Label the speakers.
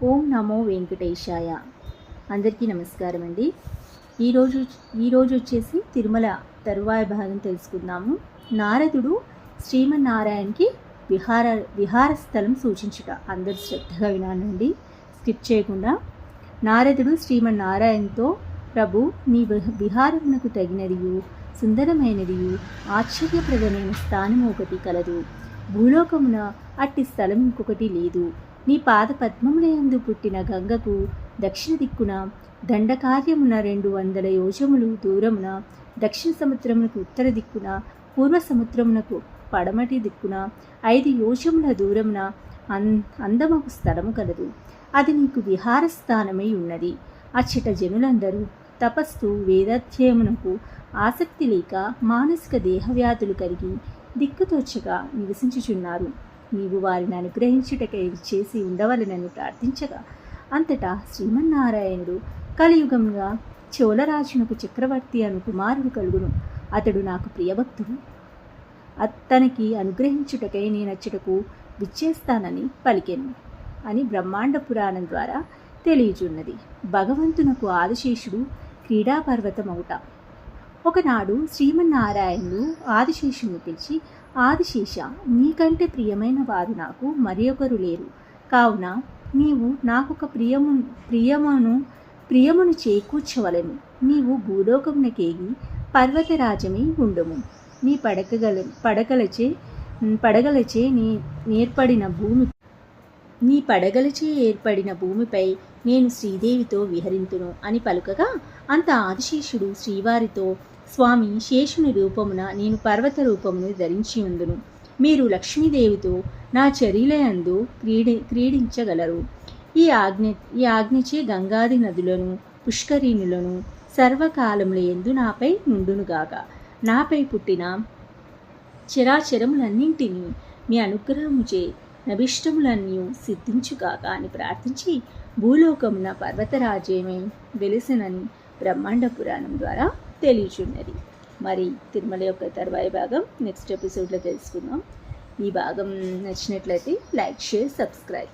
Speaker 1: ఓం నమో వెంకటేశాయ. అందరికీ నమస్కారం అండి. ఈరోజు వచ్చేసి తిరుమల తరువాయ భాగం తెలుసుకుందాము. నారదుడు శ్రీమన్నారాయణకి విహార స్థలం సూచించుట. అందరూ శ్రద్ధగా వినాలండి, స్కిప్ చేయకుండా. నారదుడు శ్రీమన్నారాయణతో, ప్రభు, నీ విహారమునకు తగినదియు సుందరమైనదియు ఆశ్చర్యప్రదమైన స్థానము ఒకటి కలదు. భూలోకమున అట్టి స్థలం ఇంకొకటి లేదు. నీ పాద పద్మములయందు పుట్టిన గంగకు దక్షిణ దిక్కున దండకార్యమున 200 యోజములు దూరమున, దక్షిణ సముద్రమునకు ఉత్తర దిక్కున, పూర్వ సముద్రమునకు పడమటి దిక్కున 5 యోజముల దూరమున అందమగు స్థలము కలదు. అది నీకు విహారస్థానమై ఉన్నది. అచ్చట జనులందరూ తపస్సు వేదాధ్యయమునకు ఆసక్తి లేక మానసిక దేహవ్యాధులు కలిగి దిక్కుతోచగా నివసించుచున్నారు. నీవు వారిని అనుగ్రహించుటకై చేసి ఉండవలనని ప్రార్థించగా, అంతటా శ్రీమన్నారాయణుడు, కలియుగంగా చోళరాజునకు చక్రవర్తి అను కుమారుడు కలుగును. అతడు నాకు ప్రియభక్తుడు. తనకి అనుగ్రహించుటకై నేనచ్చుటకు విచ్చేస్తానని పలికెను అని బ్రహ్మాండ పురాణం ద్వారా తెలియచున్నది. భగవంతునకు ఆదిశేషుడు క్రీడాపర్వతమవుట. ఒకనాడు శ్రీమన్నారాయణుడు ఆదిశేషుని పిలిచి, ఆదిశేష, నీకంటే ప్రియమైన వారు నాకు మరి ఒకరు లేరు. కావున నీవు నాకొక ప్రియమును చేకూర్చవలెను. నీవు భూలోకమునకేగి పర్వతరాజమై ఉండుము. నీ పడగలచే ఏర్పడిన భూమిపై నేను శ్రీదేవితో విహరింతును అని పలుకగా, అంత ఆదిశేషుడు శ్రీవారితో, స్వామి, శేషుని రూపమున నేను పర్వత రూపమును ధరించి ఉందును. మీరు లక్ష్మీదేవితో నా చర్యలయందు క్రీడించగలరు. ఈ ఆజ్ఞచే గంగాది నదులను పుష్కరిణులను సర్వకాలములందు నాపై నుండునుగాక. నాపై పుట్టిన చరాచరములన్నింటినీ మీ అనుగ్రహముచే నభిష్టములన్నీ సిద్ధించుగాక అని ప్రార్థించి భూలోకమున పర్వతరాజ్యమై వెలిసినని బ్రహ్మాండ పురాణం ద్వారా తెలియచున్నది. మరి తిరుమల యొక్క తర్వాయి భాగం నెక్స్ట్ ఎపిసోడ్లో తెలుసుకుందాం. ఈ భాగం నచ్చినట్లయితే లైక్, షేర్, సబ్స్క్రైబ్.